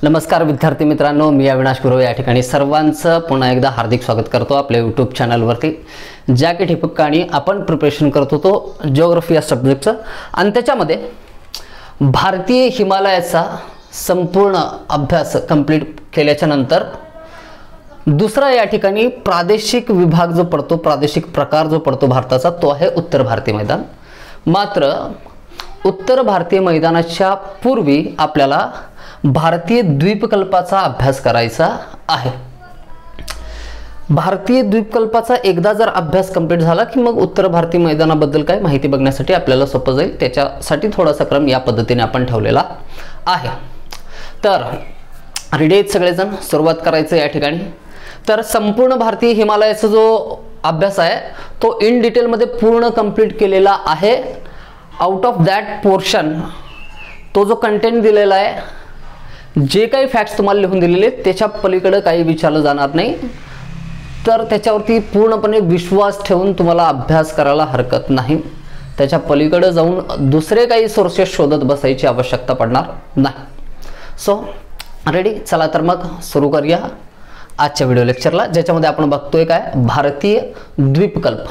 नमस्कार विद्यार्थी मित्रांनो, मी अविनाश गुरव या ठिकाणी सर्वांचं पुन्हा एकदा हार्दिक स्वागत करतो आपल्या यूट्यूब चॅनलवरती, ज्या की ठिकाणी आपण प्रिपरेशन करत होतो जिओग्राफी या सब्जेक्टचं आणि त्याच्यामध्ये भारतीय हिमालयाचा संपूर्ण अभ्यास कंप्लीट केल्याच्या नंतर दुसरा या ठिकाणी प्रादेशिक विभाग जो पडतो, प्रादेशिक प्रकार जो पडतो भारताचा, तो आहे उत्तर भारतीय मैदान। मात्र उत्तर भारतीय मैदानाच्या पूर्वी आपल्याला भारतीय द्वीपकल्पाचा अभ्यास करायचा आहे। भारतीय द्वीपकल्पाचा एकदा जर अभ्यास कंप्लीट झाला की मग उत्तर भारतीय मैदानाबद्दल काय माहिती बघण्यासाठी आपल्याला सोपं जाईल। त्याच्यासाठी थोडासा क्रम या पद्धतीने आपण ठेवलेला आहे। तर रेडी आहेत सगळेजण, सुरुवात करायचं या ठिकाणी। तर संपूर्ण भारतीय हिमालयाचा जो अभ्यास आहे तो इन डिटेल मध्ये पूर्ण कंप्लीट केलेला आहे। आउट ऑफ दॅट पोर्शन तो जो कंटेंट दिलेला आहे, जे काही फॅक्ट्स तुम्हाला लिहून दिलेले त्याच्या पलीकडे काही विचारलं जाणार नाही, तर त्याच्यावरती पूर्णपणे विश्वास ठेवून तुम्हाला अभ्यास करायला हरकत नाही। त्याच्या पलीकडे जाऊन दुसरे काही सोर्सेस शोधत बसायची आवश्यकता पडणार नाही। सो रेडी, चला तर मग सुरू करूया आजच्या व्हिडिओ लेक्चरला, ज्याच्यामध्ये आपण बघतोय काय भारतीय द्वीपकल्प।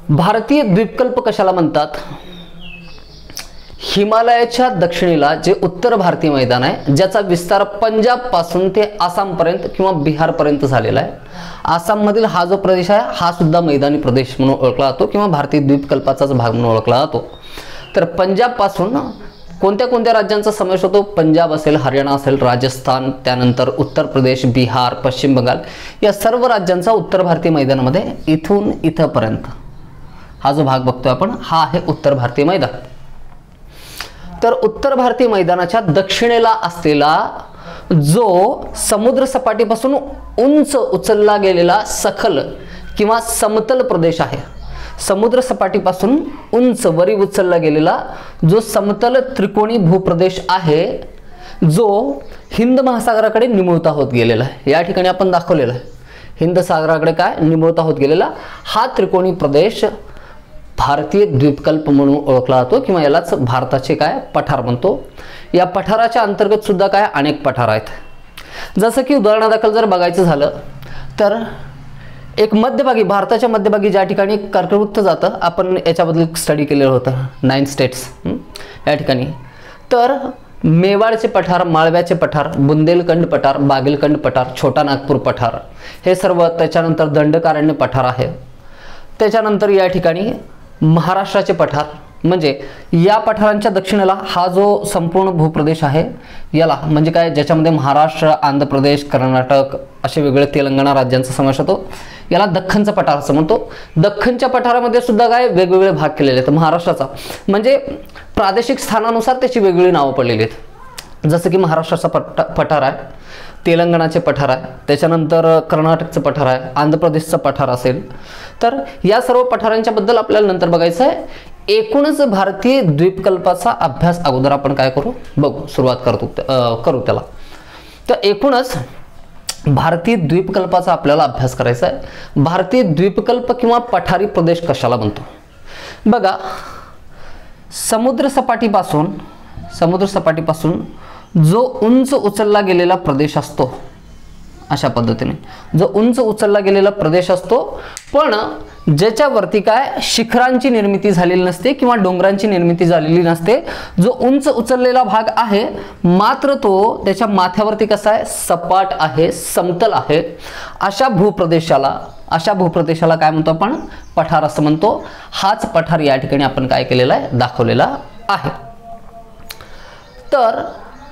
भारतीय द्वीपकल्प कशाला म्हणतात? हिमालयाच्या दक्षिणेला जे उत्तर भारतीय मैदान आहे, ज्याचा विस्तार पंजाब पासून ते आसाम पर्यंत किंवा बिहार पर्यंत झालेला आहे। आसाम मधील हा जो प्रदेश आहे हा सुद्धा मैदानी प्रदेश म्हणून ओळखला जातो किंवा भारतीय द्वीपकल्पाचाच भाग म्हणून ओळखला जातो। तर पंजाब पासून कोणत्या कोणत्या राज्यांचा समावेश होतो? पंजाब असेल, हरियाणा असेल, राजस्थान, त्यानंतर उत्तर प्रदेश, बिहार, पश्चिम बंगाल, या सर्व राज्यांचा उत्तर भारतीय मैदानामध्ये इथून इथपर्यंत हा जो भाग बघतोय आपण, हा आहे उत्तर भारतीय मैदान। तर उत्तर भारतीय मैदानाच्या दक्षिणेला असलेला जो समुद्र सपाटीपासून उंच उचलला गेलेला सखल किंवा समतल प्रदेश आहे, समुद्र सपाटीपासून उंच वरी उचलला गेलेला जो समतल त्रिकोणी भूप्रदेश आहे, जो हिंद महासागराकडे निमुळता होत गेलेला आहे। या ठिकाणी आपण दाखवलेला आहे हिंद सागराकडे काय निमुळता होत गेलेला हा त्रिकोणी प्रदेश भारतीय द्वीपकल्प म्हणून ओळखला जातो किंवा यालाच भारताचे काय पठार म्हणतो। या पठाराच्या अंतर्गत सुद्धा काय अनेक पठार आहेत। जसं की उदाहरणादाखल जर बघायचं झालं तर एक मध्यभागी, भारताच्या मध्यभागी ज्या ठिकाणी कर्कवृत्त जातं, आपण याच्याबद्दल स्टडी केलेलं होतं 9 स्टेट्स या ठिकाणी। तर मेवाडचे पठार, माळव्याचे पठार, बुंदेलखंड पठार, बागेलखंड पठार, छोटा नागपूर पठार, हे सर्व, त्याच्यानंतर दंडकारण्य पठार आहे। त्याच्यानंतर या ठिकाणी महाराष्ट्राचे पठार, म्हणजे या पठारांच्या दक्षिणेला हा जो संपूर्ण भूप्रदेश आहे याला म्हणजे काय, ज्याच्यामध्ये महाराष्ट्र, आंध्र प्रदेश, कर्नाटक असे वेगवेगळे तेलंगणा राज्यांचा समावेश होतो, याला दख्खनचा पठार असं म्हणतो। दख्खनच्या पठारामध्ये सुद्धा काय वेगवेगळे भाग केलेले आहेत। महाराष्ट्राचा म्हणजे प्रादेशिक स्थानानुसार त्याची वेगवेगळी नावं पडलेली आहेत। जसं की महाराष्ट्राचा पठार आहे, तेलंगणाचे पठार आहे, त्याच्यानंतर कर्नाटकचं पठार आहे, आंध्र प्रदेशचं पठार असेल। तर या सर्व पठारांच्या बद्दल आपल्याला नंतर बघायचं आहे। एकूणच भारतीय द्वीपकल्पाचा अभ्यास अगोदर आपण काय करू बघू, सुरुवात करू त्याला। तर एकूणच भारतीय द्वीपकल्पाचा आपल्याला अभ्यास करायचा आहे। भारतीय द्वीपकल्प किंवा पठारी प्रदेश कशाला म्हणतो? बघा, समुद्र सपाटीपासून जो उंच उचलला गेलेला प्रदेश असतो, अशा पद्धतीने जो उंच उचलला गेलेला प्रदेश असतो, पण ज्याच्यावरती काय शिखरांची निर्मिती झालेली नसते किंवा डोंगरांची निर्मिती झालेली नसते, जो उंच उचललेला भाग आहे, मात्र तो त्याच्या माथ्यावरती कसा आहे, सपाट आहे, समतल आहे, अशा भूप्रदेशाला काय म्हणतो आपण? पठार असं म्हणतो। हाच पठार या ठिकाणी आपण काय केलेला आहे, दाखवलेला आहे। तर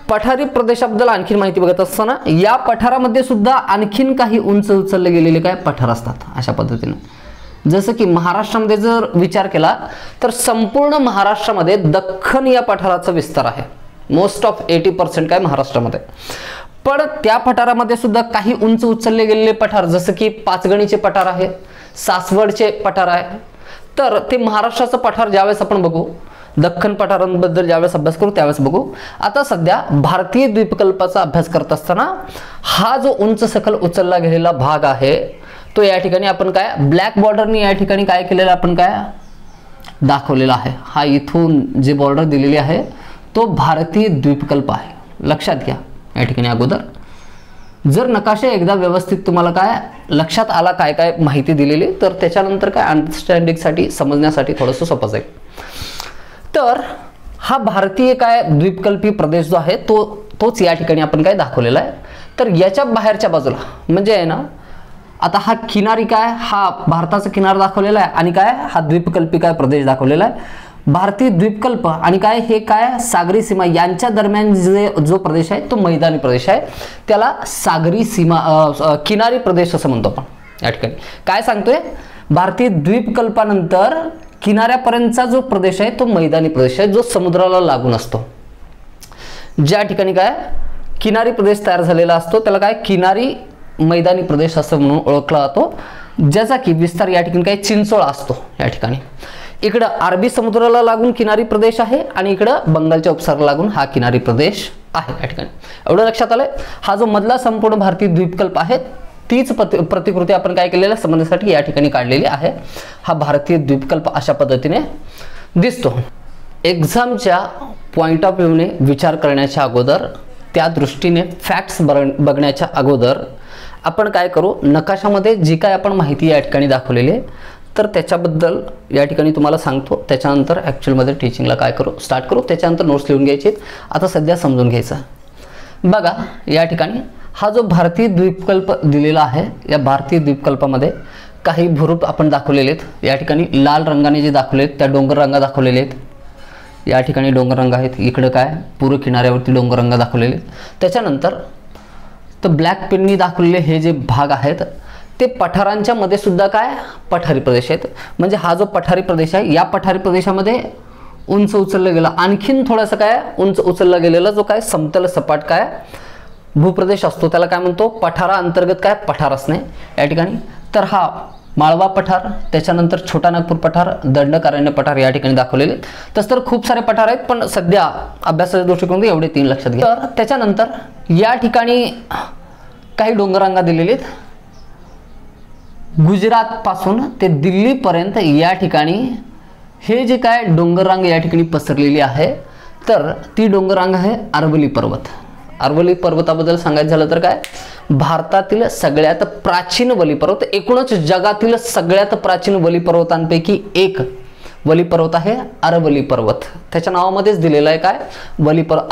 पठारी प्रदेशाबद्दल आणखी माहिती बघत असताना या पठारामध्ये सुद्धा आणखीन काही उंच उचलले गेलेले काय पठार असतात अशा पद्धतीने। जसं की महाराष्ट्रामध्ये जर विचार केला तर संपूर्ण महाराष्ट्रामध्ये दख्खन या पठाराचा विस्तार आहे। मोस्ट ऑफ 80% काय महाराष्ट्रामध्ये, पण त्या पठारामध्ये सुद्धा काही उंच उचलले गेलेले पठार, जसं की पाचगणीचे पठार आहे, सासवडचे पठार आहे। तर ते महाराष्ट्राचं पठार ज्यावेळेस आपण बघू, दख्खन पठारांबद्दल ज्यावेळेस अभ्यास करू त्यावेळेस बघू। आता सध्या भारतीय द्वीपकल्पाचा अभ्यास करत असताना हा जो उंच सखल उचलला गेलेला भाग आहे तो या ठिकाणी आपण काय ब्लॅक बॉर्डरने या ठिकाणी काय केलेलं आपण काय दाखवलेला आहे। हा इथून जे बॉर्डर दिलेली आहे तो भारतीय द्वीपकल्प आहे। लक्षात घ्या या ठिकाणी अगोदर. जर नकाशा एकदा व्यवस्थित तुम्हाला काय लक्षात आला, काय काय माहिती दिलेली, तर त्याच्यानंतर काय अंडरस्टँडिंगसाठी समजण्यासाठी थोडंसं सोपं जाईल. तर हा भारतीय काय द्वीपकल्पी प्रदेश जो आहे तोच या ठिकाणी आपण काय दाखवलेला आहे. तर याच्या बाहेरच्या बाजूला म्हणजे आहे ना, आता हा किनारी काय, हा भारताचा किनारा दाखवलेला आहे आणि काय हा द्वीपकल्पी काय प्रदेश दाखवलेला आहे. भारतीय द्वीपकल्प आणि काय हे काय सागरी सीमा यांच्या दरम्यान जो प्रदेश आहे तो मैदानी प्रदेश आहे, त्याला सागरी सीमा किनारी प्रदेश असं म्हणतो आपण. या ठिकाणी काय सांगतोय, भारतीय द्वीपकल्पानंतर किनाऱ्यापर्यंतचा जो प्रदेश आहे तो मैदानी प्रदेश आहे, जो समुद्राला लागून असतो. ज्या ठिकाणी काय किनारी प्रदेश तयार झालेला असतो त्याला काय किनारी मैदानी प्रदेश असं म्हणून ओळखला जातो, ज्याचा की विस्तार या ठिकाणी काय चिंचोळा असतो. या ठिकाणी इकडं अरबी समुद्राला लागून किनारी प्रदेश आहे आणि इकडं बंगालच्या उपसागराला लागून हा किनारी प्रदेश आहे. या ठिकाणी एवढं लक्षात आलंय. हा जो मधला संपूर्ण भारतीय द्वीपकल्प आहे तीच प्रतिकृती आपण काय केलेलं समजण्यासाठी या ठिकाणी काढलेली आहे. हा भारतीय द्वीपकल्प अशा पद्धतीने दिसतो. एक्झामच्या पॉइंट ऑफ व्ह्यूने विचार करण्याच्या अगोदर, त्या दृष्टीने फॅक्ट्स बघण्याच्या अगोदर आपण काय करू, नकाशामध्ये जी काय आपण माहिती या ठिकाणी दाखवलेली आहे तर त्याच्याबद्दल या ठिकाणी तुम्हाला सांगतो. त्याच्यानंतर ॲक्च्युअलमध्ये टीचिंगला काय करू स्टार्ट करू, त्याच्यानंतर नोट्स लिहून घ्यायची. आता सध्या समजून घ्यायचं. बघा या ठिकाणी हा जो भारतीय द्वीपकल्प दिलेला आहे, या भारतीय द्वीपकल्पामध्ये काही भूरूप आपण दाखवलेले आहेत. या ठिकाणी लाल रंगाने जे दाखवले आहेत त्या डोंगर रंग दाखवलेले आहेत. या ठिकाणी डोंगर रंग आहेत, इकडं काय पूर्व किनाऱ्यावरती डोंगर रंग दाखवलेले. त्याच्यानंतर तर ब्लॅक पेननी दाखवलेले हे जे भाग आहेत ते पठारांच्या मध्ये सुद्धा काय पठारी प्रदेश आहेत. म्हणजे हा जो पठारी प्रदेश आहे, या पठारी प्रदेशामध्ये उंच उचललं गेलं, आणखीन थोडंसं काय उंच उचलला गेलेला जो काय समतल सपाट काय भूप्रदेश असतो त्याला काय म्हणतो, पठारा अंतर्गत काय पठार असणे. या ठिकाणी तर हा माळवा पठार, त्याच्यानंतर छोटा नागपूर पठार, दंडकारण्य पठार या ठिकाणी दाखवलेले. तसं तर खूप सारे पठार आहेत, पण सध्या अभ्यासाच्या दृष्टिकोनातून एवढे 3 लक्षात घ्या. तर त्याच्यानंतर या ठिकाणी काही डोंगररांगा दिलेले आहेत. गुजरात पासून ते दिल्लीपर्यंत या ठिकाणी हे जे काय डोंगररांग या ठिकाणी पसरलेली आहे, तर ती डोंगररांग आहे अरवली पर्वत. अरवली पर्वताबद्दल सांगायचं झालं तर काय भारतातील सगळ्यात प्राचीन वलीपर्वत, एकूणच जगातील सगळ्यात प्राचीन वलीपर्वतांपैकी एक वलीपर्वत आहे अरवली पर्वत. त्याच्या नावामध्येच दिलेलं आहे काय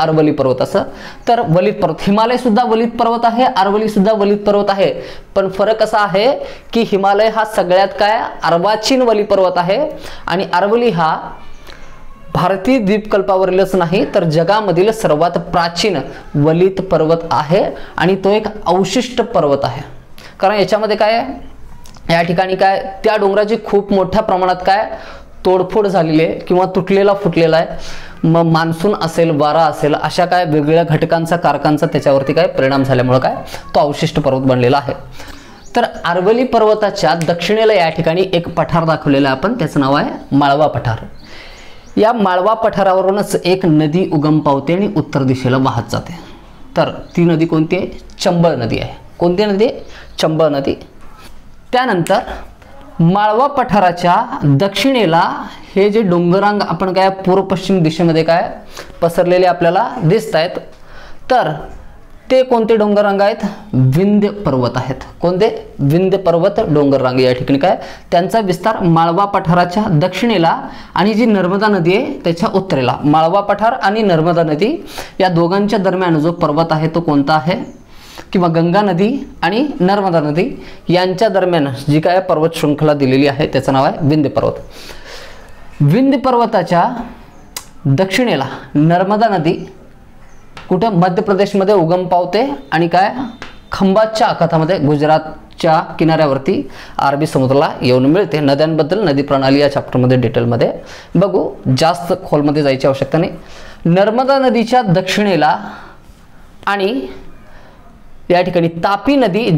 अरवली पर्वत असं. तर वलित पर्वत, हिमालय सुद्धा वलित पर्वत आहे, अरवली सुद्धा वलित पर्वत आहे. पण फरक असा आहे की हिमालय हा सगळ्यात काय अर्वाचीन वलीपर्वत आहे आणि अरवली हा भारतीय द्वीपकल्पावरीलच नाही तर जगामधील सर्वात प्राचीन वलित पर्वत आहे आणि तो एक अवशिष्ट पर्वत आहे. कारण याच्यामध्ये काय या ठिकाणी काय त्या डोंगराची खूप मोठ्या प्रमाणात काय तोडफोड झालेली आहे किंवा तुटलेला फुटलेला आहे. मग मान्सून असेल, वारा असेल, अशा काय वेगवेगळ्या घटकांचा कारकांचा त्याच्यावरती काय परिणाम झाल्यामुळे काय तो अवशिष्ट पर्वत बनलेला आहे. तर अरवली पर्वताच्या दक्षिणेला या ठिकाणी एक पठार दाखवलेला आहे आपण, त्याचं नाव आहे माळवा पठार. या माळवा पठारावरूनच एक नदी उगम पावते आणि उत्तर दिशेला वाहत जाते. तर ती नदी कोणती आहे, चंबळ नदी आहे. कोणती नदी, चंबळ नदी. त्यानंतर माळवा पठाराच्या दक्षिणेला हे जे डोंगरांग आपण काय पूर्व पश्चिम दिशेमध्ये काय पसरलेले आपल्याला दिसत आहेत, तर ते कोणते डोंगररांग आहेत, विंध्य पर्वत आहेत. कोणते, विंध्य पर्वत डोंगररांग या ठिकाणी काय त्यांचा विस्तार माळवा पठाराच्या दक्षिणेला आणि जी नर्मदा नदी आहे त्याच्या उत्तरेला. माळवा पठार आणि नर्मदा नदी या दोघांच्या दरम्यान जो पर्वत आहे तो कोणता आहे, किंवा गंगा नदी आणि नर्मदा नदी यांच्या दरम्यान जी काय पर्वत शृंखला दिलेली आहे त्याचं नाव आहे विंध्य पर्वत. विंध्य पर्वताच्या दक्षिणेला नर्मदा नदी कुठं मध्य प्रदेशमध्ये उगम पावते आणि काय खंबातच्या आखातामध्ये गुजरातच्या किनाऱ्यावरती अरबी समुद्राला येऊन मिळते. नद्यांबद्दल नदी प्रणाली या चॅप्टरमध्ये डिटेलमध्ये बघू, जास्त खोलमध्ये जायची आवश्यकता नाही. नर्मदा नदीच्या दक्षिणेला आणि या ठिकाणी तापी नदी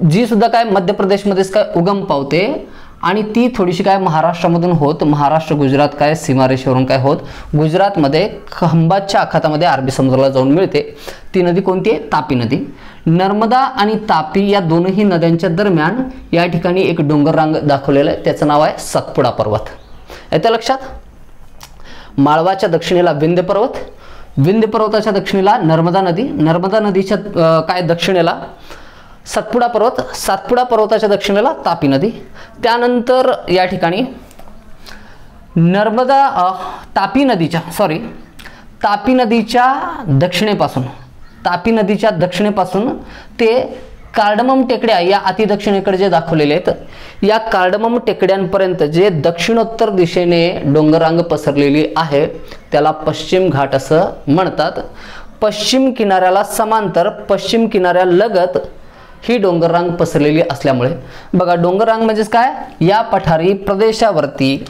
जी सुद्धा काय मध्य प्रदेशमध्येच काय उगम पावते आणि ती थोडीशी काय महाराष्ट्रामधून होत, महाराष्ट्र गुजरात काय सीमारेषेवरून काय होत गुजरातमध्ये खंबातच्या आखातामध्ये अरबी समुद्राला जाऊन मिळते. ती नदी कोणती आहे, तापी नदी. नर्मदा आणि तापी या दोनही नद्यांच्या दरम्यान या ठिकाणी एक डोंगररांग दाखवलेला आहे, त्याचं नाव आहे सतपुडा पर्वत. येतं लक्षात. माळवाच्या दक्षिणेला विंध्य पर्वत, विंध्य पर्वताच्या दक्षिणेला नर्मदा नदी, नर्मदा नदीच्या काय दक्षिणेला सातपुडा पर्वत, सातपुडा पर्वताच्या दक्षिणेला तापी नदी. त्यानंतर या ठिकाणी तापी नदीच्या दक्षिणेपासून ते कार्डमम टेकड्या या अतिदक्षिणेकडे जे दाखवलेले आहेत, या कार्डमम टेकड्यांपर्यंत जे दक्षिणोत्तर दिशेने डोंगररांग पसरलेली आहे त्याला पश्चिम घाट असं म्हणतात. पश्चिम किनाऱ्याला समांतर, पश्चिम किनाऱ्यालगत ही डोंगररांग पसरलेली असल्यामुळे बघा, डोंगररांग म्हणजेच काय, या पठारी प्रदेशावरती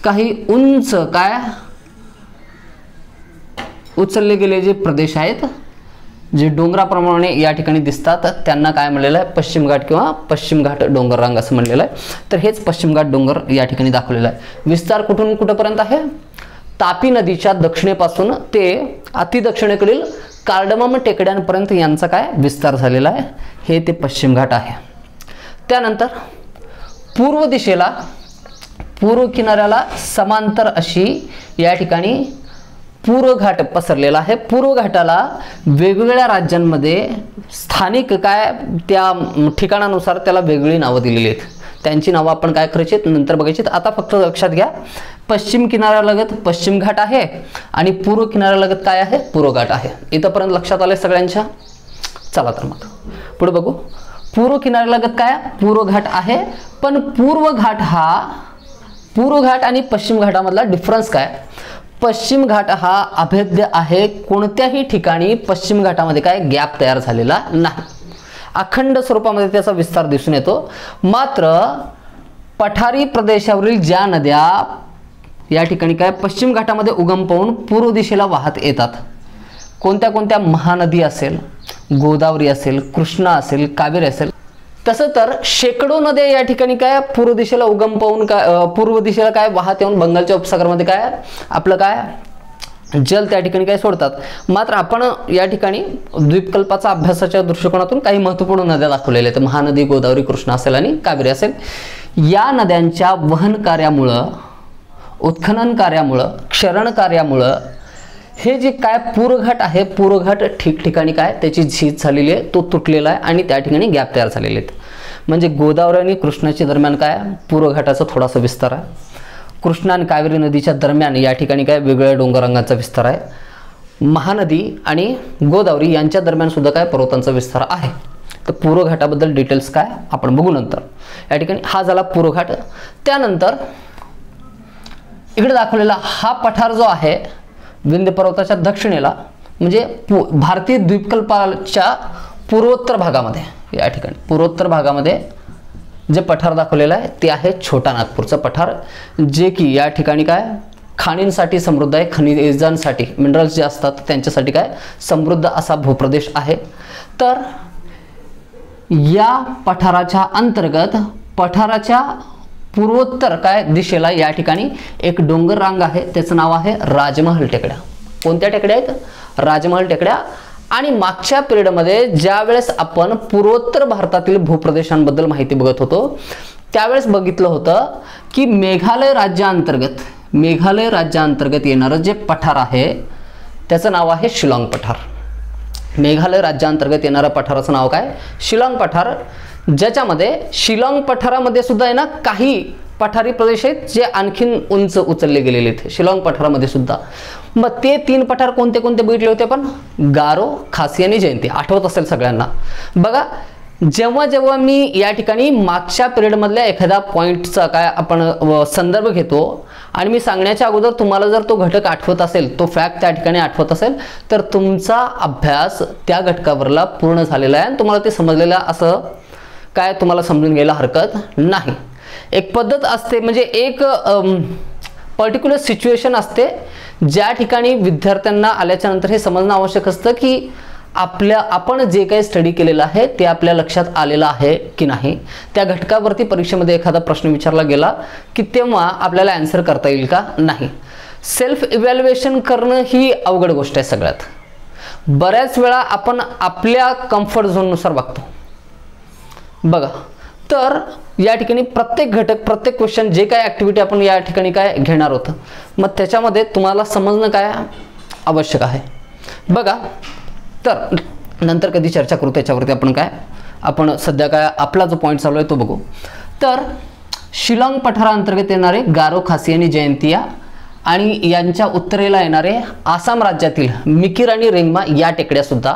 काही उंच काय उचलले गेले जे प्रदेश आहेत, जे डोंगराप्रमाणे या ठिकाणी दिसतात, त्यांना काय म्हणलेलं आहे, पश्चिम घाट किंवा पश्चिम घाट डोंगररांग असं म्हणलेलं आहे. तर हेच पश्चिम घाट डोंगर या ठिकाणी दाखवलेलं आहे. विस्तार कुठून कुठपर्यंत आहे, तापी नदीच्या दक्षिणेपासून ते अतिदक्षिणेकडील कार्डमम टेकड्यांपर्यंत यांचा काय विस्तार झालेला आहे, हे ते पश्चिम घाट आहे. त्यानंतर पूर्व दिशेला, पूर्व किनाऱ्याला समांतर अशी या ठिकाणी पूर्व घाट पसरलेला आहे. पूर्व घाटाला वेगवेगळ्या राज्यांमध्ये स्थानिक काय त्या ठिकाणानुसार त्याला वेगळी नावं दिलेली आहेत. त्यांची नावं आपण काय करायची नंतर बघायची. आता फक्त लक्षात घ्या, पश्चिम किनाऱ्यालगत पश्चिम घाट आहे आणि पूर्व किनाऱ्यालगत काय आहे, पूर्व घाट आहे. इथंपर्यंत लक्षात आले सगळ्यांच्या. चला तर मग पुढे बघू. पूर्व किनाऱ्यालगत काय, पूर्व घाट आहे. पण पूर्व घाट आणि पश्चिम घाटामधला डिफरन्स काय, पश्चिम घाट हा अभेद्य आहे. कोणत्याही ठिकाणी पश्चिम घाटामध्ये काय गॅप तयार झालेला नाही, अखंड स्वरूपामध्ये त्याचा विस्तार दिसून येतो. मात्र पठारी प्रदेशावरील ज्या नद्या या ठिकाणी काय पश्चिम घाटामध्ये उगम पावून पूर्व दिशेला वाहत येतात, कोणत्या कोणत्या महानदी असेल, गोदावरी असेल, कृष्णा असेल, कावेरी असेल, तसं तर शेकडो नद्या या ठिकाणी काय पूर्व दिशेला उगम पावून काय पूर्व दिशेला काय वाहत येऊन बंगालच्या उपसागरामध्ये काय आपलं काय जल त्या ठिकाणी काय सोडतात. मात्र आपण या ठिकाणी द्वीपकल्पाचा अभ्यासाच्या दृष्टिकोनातून काही महत्त्वपूर्ण नद्या दाखवलेल्या आहेत. महानदी, गोदावरी, कृष्णा असेल आणि कावेरी असेल. या नद्यांच्या वहन कार्यामुळं, उत्खनन कार्यामुळं, क्षरण कार्यामुळं हे जे काय पूर्वघाट आहे, पूर्वघाट ठिकठिकाणी काय त्याची झीज झालेली आहे, तो तुटलेला आहे आणि त्या ठिकाणी गॅप तयार झालेले आहेत. म्हणजे गोदावरी आणि कृष्णाच्या दरम्यान काय पूर्वघाटाचा थोडासा विस्तार आहे. कृष्णा आणि कावेरी नदीच्या दरम्यान या ठिकाणी काय वेगवेगळ्या डोंगररांगांचा विस्तार आहे. महानदी आणि गोदावरी यांच्या दरम्यान सुद्धा काय पर्वतांचा विस्तार आहे. तर पूर्वघाटाबद्दल डिटेल्स काय आपण बघू नंतर. या ठिकाणी हा झाला पूर्वघाट. त्यानंतर इकडे दाखवलेला हा पठार जो आहे विंध्य पर्वताच्या दक्षिणेला, म्हणजे भारतीय द्वीपकल्पाच्या पूर्वोत्तर भागामध्ये, या ठिकाणी पूर्वोत्तर भागामध्ये जे पठार दाखवलेलं आहे ते आहे छोटा नागपूरचं पठार, जे की या ठिकाणी काय खाणींसाठी समृद्ध आहे. खनिजांसाठी, मिनरल्स जे असतात त्यांच्यासाठी काय समृद्ध असा भूप्रदेश आहे. तर या पठाराच्या अंतर्गत पठाराच्या पूर्वोत्तर काय दिशेला या ठिकाणी एक डोंगर रांग आहे, त्याचं नाव आहे राजमहल टेकड्या. कोणत्या टेकड्या आहेत, राजमहल टेकड्या. आणि मागच्या पिरियडमध्ये ज्या वेळेस आपण पूर्वोत्तर भारतातील भूप्रदेशांबद्दल माहिती बघत होतो त्यावेळेस बघितलं होतं की मेघालय राज्याअंतर्गत येणारं जे पठार आहे त्याचं नाव आहे शिलाँग पठार. मेघालय राज्याअंतर्गत येणाऱ्या पठाराचं नाव काय, शिलाँग पठार. ज्याच्यामध्ये शिलाँग पठारामध्ये सुद्धा आहे ना काही पठारी प्रदेश आहेत जे आणखीन उंच उचलले गेलेले आहेत शिलाँग पठारामध्ये सुद्धा. मग ते 3 पठार कोणते कोणते बघितले होते आपण, गारो, खासी आणि जयंती. आठवत असेल सगळ्यांना. बघा, जेव्हा जेव्हा मी या ठिकाणी मागच्या पिरियडमधल्या एखाद्या पॉईंटचा काय आपण संदर्भ घेतो आणि मी सांगण्याच्या अगोदर तुम्हाला जर तो घटक आठवत असेल, तो फॅक्ट त्या ठिकाणी आठवत असेल, तर तुमचा अभ्यास त्या घटकावरला पूर्ण झालेला आहे आणि तुम्हाला ते समजलेलं असं काय तुम्हाला समजून घ्यायला हरकत नाही. एक पद्धत असते, म्हणजे एक पर्टिक्युलर सिच्युएशन असते ज्या ठिकाणी विद्यार्थ्यांना आल्याच्या नंतर हे समजणं आवश्यक असतं की आपण जे काही स्टडी केलेलं आहे ते आपल्या लक्षात आलेलं आहे की नाही. त्या घटकावरती परीक्षेमध्ये एखादा प्रश्न विचारला गेला की तेव्हा आपल्याला आन्सर करता येईल का नाही. सेल्फ इव्हॅल्युएशन करणं ही अवघड गोष्ट आहे सगळ्यात. बऱ्याच वेळा आपण आपल्या कम्फर्ट झोननुसार वागतो. बघा, तर या ठिकाणी प्रत्येक घटक, प्रत्येक क्वेश्चन, जे काय ॲक्टिव्हिटी आपण या ठिकाणी काय घेणार होतं, मग त्याच्यामध्ये तुम्हाला समजणं काय आवश्यक आहे बघा. तर नंतर कधी चर्चा करू त्याच्यावरती. आपण सध्या काय आपला जो पॉईंट चालू आहे तो बघू. तर शिलाँग पठाराअंतर्गत येणारे गारो, खासी आणि जयंतिया आणि यांच्या उत्तरेला येणारे आसाम राज्यातील मिकिर आणि रेंगमा या टेकड्या सुद्धा,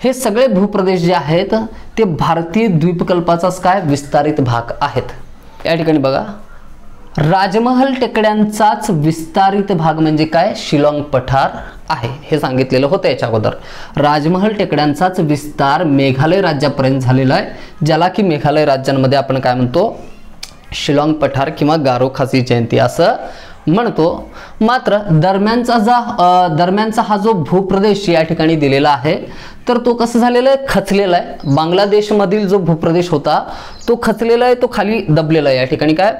हे सगळे भूप्रदेश जे आहेत ते भारतीय द्वीपकल्पाचाच काय विस्तारित भाग आहेत. या ठिकाणी बघा, राजमहल टेकड्यांचाच विस्तारित भाग म्हणजे काय, शिलाँग पठार आहे. हे सांगितलेलं होतं याच्या अगोदर. राजमहल टेकड्यांचाच विस्तार मेघालय राज्यापर्यंत झालेला आहे, ज्याला की मेघालय राज्यांमध्ये आपण काय म्हणतो, शिलाँग पठार किंवा गारो, खासी, जयंती असं म्हणतो. मात्र दरम्यानचा हा जो भूप्रदेश या ठिकाणी दिलेला आहे, तर तो कसं झालेला आहे, खचलेला आहे. बांगलादेशमधील जो भूप्रदेश होता तो खचलेला आहे, तो खाली दबलेला आहे. या ठिकाणी काय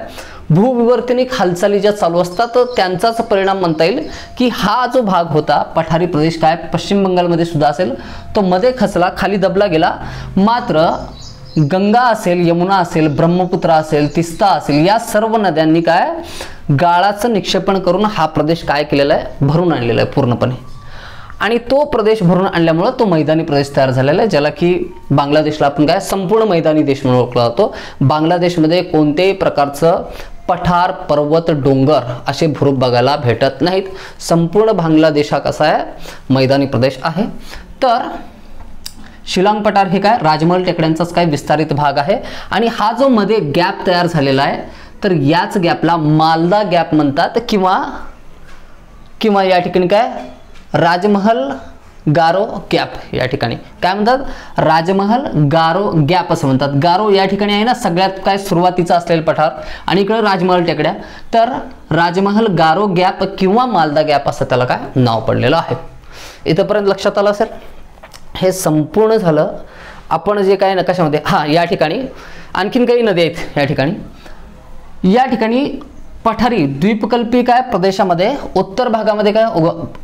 भूविवर्तनिक हालचाली ज्या चालू असतात त्यांचाच परिणाम म्हणता येईल की हा जो भाग होता पठारी प्रदेश काय पश्चिम बंगालमध्ये सुद्धा असेल, तो मध्ये खचला, खाली दबला गेला. मात्र गंगा असेल, यमुना असेल, ब्रह्मपुत्रा असेल, तिस्ता असेल, या सर्व नद्यांनी काय गाळाचं निक्षेपण करून हा प्रदेश काय केलेला आहे, भरून आणलेला आहे पूर्णपणे. आणि तो प्रदेश भरून आणल्यामुळे तो मैदानी प्रदेश तयार झालेला आहे, ज्याला की बांगलादेशला आपण काय संपूर्ण मैदानी देश म्हणून ओळखला जातो. बांगलादेशमध्ये कोणत्याही प्रकारचं पठार, पर्वत, डोंगर असे भूरूप बघायला भेटत नाहीत. संपूर्ण बांगलादेश हा कसा आहे, मैदानी प्रदेश आहे. तर शिलाँग पठार हे काय राजमहल टेकड्यांचाच काय विस्तारित भाग आहे. आणि हा जो मध्ये गॅप तयार झालेला आहे, तर याच गॅपला मालदा गॅप म्हणतात किंवा या ठिकाणी काय राजमहल गारो गॅप, या ठिकाणी काय म्हणतात, राजमहल गारो गॅप असं म्हणतात. गारो या ठिकाणी आहे ना सगळ्यात काय सुरुवातीचा असलेला पठार, आणि इकडे राजमहल टेकड्या, तर राजमहल गारो गॅप किंवा मालदा गॅप असं त्याला काय नाव पडलेलं आहे. इथंपर्यंत लक्षात आलं असेल. हे संपूर्ण झालं आपण जे काय नकाशामध्ये. या ठिकाणी आणखीन काही नद्या आहेत. या ठिकाणी पठारी द्वीपकल्पी काय प्रदेशामध्ये उत्तर भागामध्ये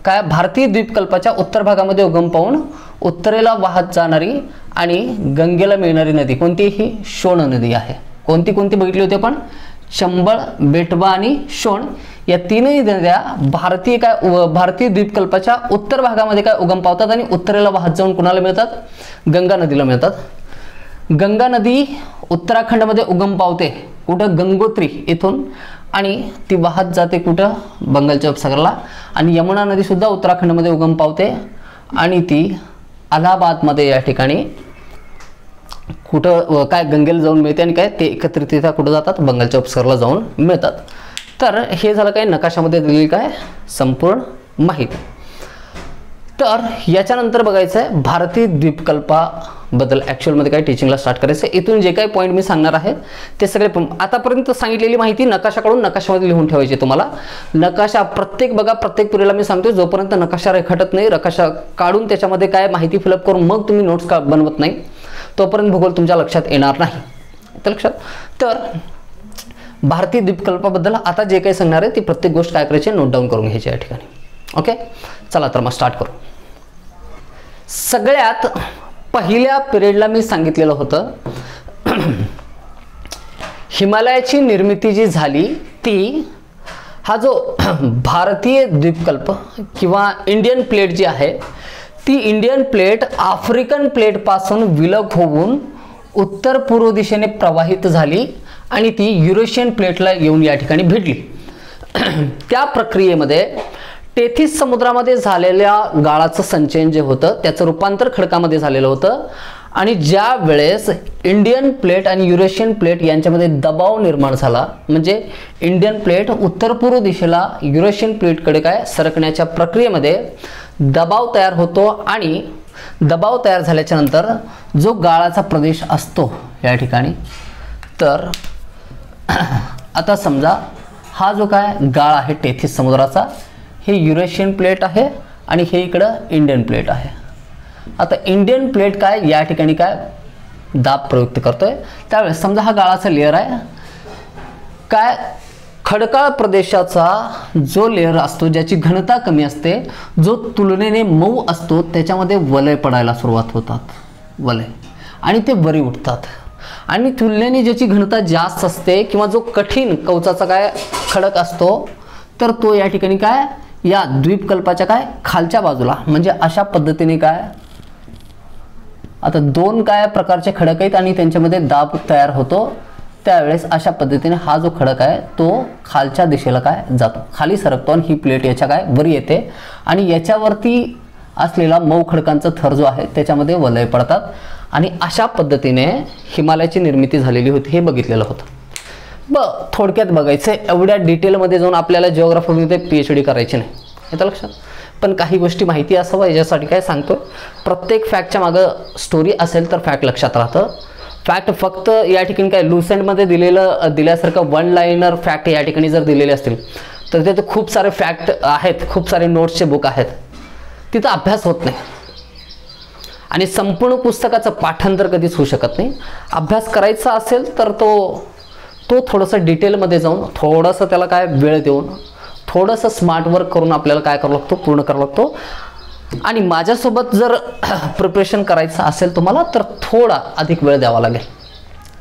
काय भारतीय द्वीपकल्पाच्या उत्तर भागामध्ये उगम पावून उत्तरेला वाहत जाणारी आणि गंगेला मिळणारी नदी कोणती, ही शोण नदी आहे. कोणती बघितली होती आपण, चंबळ, बेटवा आणि शोण, या तीनही नद्या भारतीय द्वीपकल्पाच्या उत्तर भागामध्ये काय उगम पावतात आणि उत्तरेला वाहत जाऊन कुणाला मिळतात, गंगा नदीला मिळतात. गंगा नदी उत्तराखंडमध्ये उगम पावते कुठं, गंगोत्री इथून, आणि ती वाहत जाते कुठं, बंगालच्या उपसागराला. आणि यमुना नदी सुद्धा उत्तराखंडमध्ये उगम पावते आणि ती अलाहाबादमध्ये या ठिकाणी कुठं काय गंगेला जाऊन मिळते, आणि काय ते एकत्रितरित्या कुठं जातात, बंगालच्या उपसागराला जाऊन मिळतात. तर हे झालं काय नकाशामध्ये दिलेली काय संपूर्ण माहिती. तर याच्यानंतर बघायचं आहे भारतीय द्वीपकल्पाबद्दल ॲक्च्युअलमध्ये काय टीचिंगला स्टार्ट करायचं आहे. इथून जे काही पॉईंट मी सांगणार आहे ते सगळे आतापर्यंत सांगितलेली माहिती नकाशामध्ये लिहून ठेवायची. तुम्हाला नकाशा प्रत्येक पिरियडला मी सांगतो, जोपर्यंत नकाशा रेखाटत नाही, नकाशा काढून त्याच्यामध्ये काय माहिती फिलअप करून मग तुम्ही नोट्स बनवत नाही, तोपर्यंत भूगोल तुमच्या लक्षात येणार नाही. तर लक्षात. तर भारतीय द्वीपकल्पाबद्दल आता जे काही सांगणार आहे ती प्रत्येक गोष्ट काय करायची, नोट डाऊन करून घ्यायची या ठिकाणी. ओके, चला तर मग स्टार्ट करू. सगळ्यात पहिल्या पिरियडला मी सांगितलेलं होतं हिमालयाची निर्मिती जी झाली ती, हा जो भारतीय द्वीपकल्प किंवा इंडियन प्लेट जी आहे, ती इंडियन प्लेट आफ्रिकन प्लेट पासून विलग होऊन उत्तर पूर्व दिशेने प्रवाहित झाली आणि ती युरेशियन प्लेटला येऊन या ठिकाणी भिडली. त्या प्रक्रियेमध्ये टेथिस समुद्रामध्ये झालेल्या गाळाचं संचयन जे होतं त्याचं रूपांतर खडकामध्ये झालेलं होतं. आणि ज्या वेळेस इंडियन प्लेट आणि युरेशियन प्लेट यांच्यामध्ये दबाव निर्माण झाला, म्हणजे इंडियन प्लेट उत्तर पूर्व दिशेला युरेशियन प्लेटकडे काय सरकण्याच्या प्रक्रियेमध्ये दबाव तयार होतो. आणि दबाव तयार झाल्याच्या नंतर जो गाळाचा प्रदेश असतो या ठिकाणी, तर आता समजा हा जो काय गाळ आहे टेथिस समुद्राचा, हे युरेशियन प्लेट आहे आणि हे इकडं इंडियन प्लेट आहे. आता इंडियन प्लेट काय या ठिकाणी काय दाब प्रयुक्त करतोय, त्यावेळेस समजा हा गाळाचा लेअर आहे, काय खडकाळ प्रदेशाचा जो लेअर असतो ज्याची घनता कमी असते, जो तुलनेने मऊ असतो, त्याच्यामध्ये वलय पडायला सुरुवात होतात, वलय, आणि ते वरी उठतात. आणि तुलनेने ज्याची घनता जास्त असते किंवा जो कठीण कवचाचा काय खडक असतो तर तो या ठिकाणी काय या द्वीपकल्पाच्या काय खालच्या बाजूला म्हणजे अशा पद्धतीने काय आता दोन काय प्रकारचे खडक आहेत आणि त्यांच्यामध्ये दाब तयार होतो त्यावेळेस अशा पद्धतीने हा जो खडक आहे तो खालच्या दिशेला काय जातो खाली सरकतो आणि ही प्लेट याच्या काय वर येते आणि याच्यावरती असलेला मऊ खडकांचा थर जो आहे त्याच्यामध्ये वलय पडतात आणि अशा पद्धतीने हिमालयाची निर्मिती झालेली होती हे बघितलेलं होतं। थोडक्यात बघायचं एवढ्या डिटेलमध्ये जाऊन आपल्याला जिओग्राफीमध्ये PhD करायची नाही येतं लक्षात, पण काही गोष्टी माहिती असावं याच्यासाठी काय सांगतो प्रत्येक फॅक्टच्या मागं स्टोरी असेल तर फॅक्ट लक्षात राहतं। फॅक्ट फक्त या ठिकाणी काय लुसेंटमध्ये दिल्यासारखं वन लाईनर फॅक्ट या ठिकाणी जर दिलेले असतील तर तिथे खूप सारे फॅक्ट आहेत खूप सारे नोट्सचे बुक आहेत तिथं अभ्यास होत नाही आणि संपूर्ण पुस्तकाचं पाठांतर कधीच होऊ शकत नाही। अभ्यास करायचा असेल तर तो थोडंसं डिटेलमध्ये जाऊन थोडंसं त्याला काय वेळ देऊन थोडंसं स्मार्ट वर्क करून आपल्याला काय करावं लागतो पूर्ण करावं लागतो आणि माझ्यासोबत जर प्रिपरेशन करायचं असेल तुम्हाला तर थोडा अधिक वेळ द्यावा लागेल।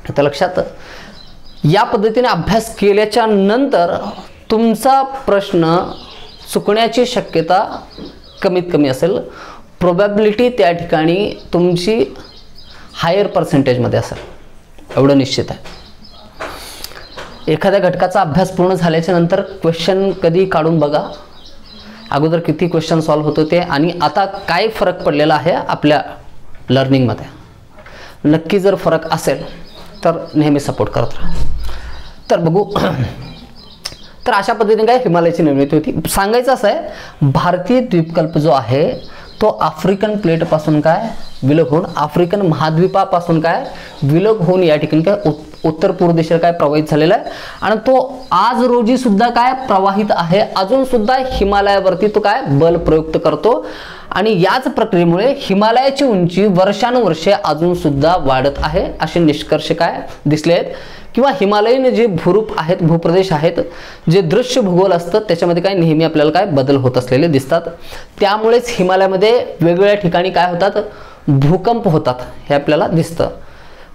आता लक्षात या पद्धतीने अभ्यास केल्याच्या नंतर तुमचा प्रश्न चुकण्याची शक्यता कमीत कमी असेल प्रोबॅबिलिटी त्या ठिकाणी तुमची हायर पर्सेंटेजमध्ये असेल एवढं निश्चित आहे। एखाद्या घटकाचा अभ्यास पूर्ण झाल्याच्या नंतर क्वेश्चन कधी काढून बघा अगोदर किती क्वेश्चन सॉल्व्ह होत होते आणि आता काय फरक पडलेला आहे आपल्या लर्निंगमध्ये नक्की जर फरक असेल तर नेहमी सपोर्ट करत राहा। तर बघू तर अशा पद्धतीने काय हिमालयाची निर्मिती होती। सांगायचं असं आहे भारतीय द्वीपकल्प जो आहे तो आफ्रिकन प्लेटपासून काय विलग होऊन आफ्रिकन महाद्वीपापासून काय विलग होऊन या ठिकाणी काय उत्तर पूर्व दिशेला काय प्रवाहित झालेला आहे आणि तो आज रोजी सुद्धा काय प्रवाहित आहे अजून सुद्धा हिमालयावरती तो काय बल प्रयुक्त करतो आणि याच प्रक्रियेमुळे हिमालयाची उंची वर्षानुवर्षे अजून सुद्धा वाढत आहे असे निष्कर्ष काय दिसले आहेत किंवा हिमालयीन जे भूरूप आहेत भूप्रदेश आहेत जे दृश्य भूगोल असतं त्याच्यामध्ये काय नेहमी आपल्याला काय बदल होत असलेले दिसतात। त्यामुळेच हिमालयामध्ये वेगवेगळ्या ठिकाणी काय होतात भूकंप होतात हे आपल्याला दिसतं।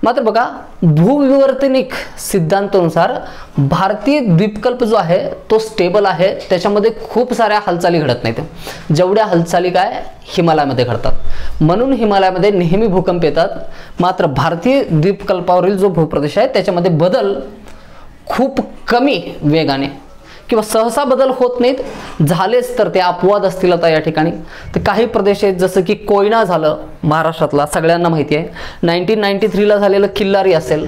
मात्र बघा भूविवर्तनिक सिद्धांतानुसार भारतीय द्वीपकल्प जो आहे तो स्टेबल आहे त्याच्यामध्ये खूप साऱ्या हालचाली घडत नाहीत जेवढ्या हालचाली काय हिमालयामध्ये घडतात म्हणून हिमालयामध्ये नेहमी भूकंप येतात। मात्र भारतीय द्वीपकल्पावरील जो भूप्रदेश आहे त्याच्यामध्ये बदल खूप कमी वेगाने किंवा सहसा बदल होत नाहीत झालेच तर ते अपवाद असतील आता या ठिकाणी। तर काही प्रदेश आहेत जसं की कोयना झालं महाराष्ट्रातला सगळ्यांना माहिती आहे 1993ला झालेलं किल्लारी असेल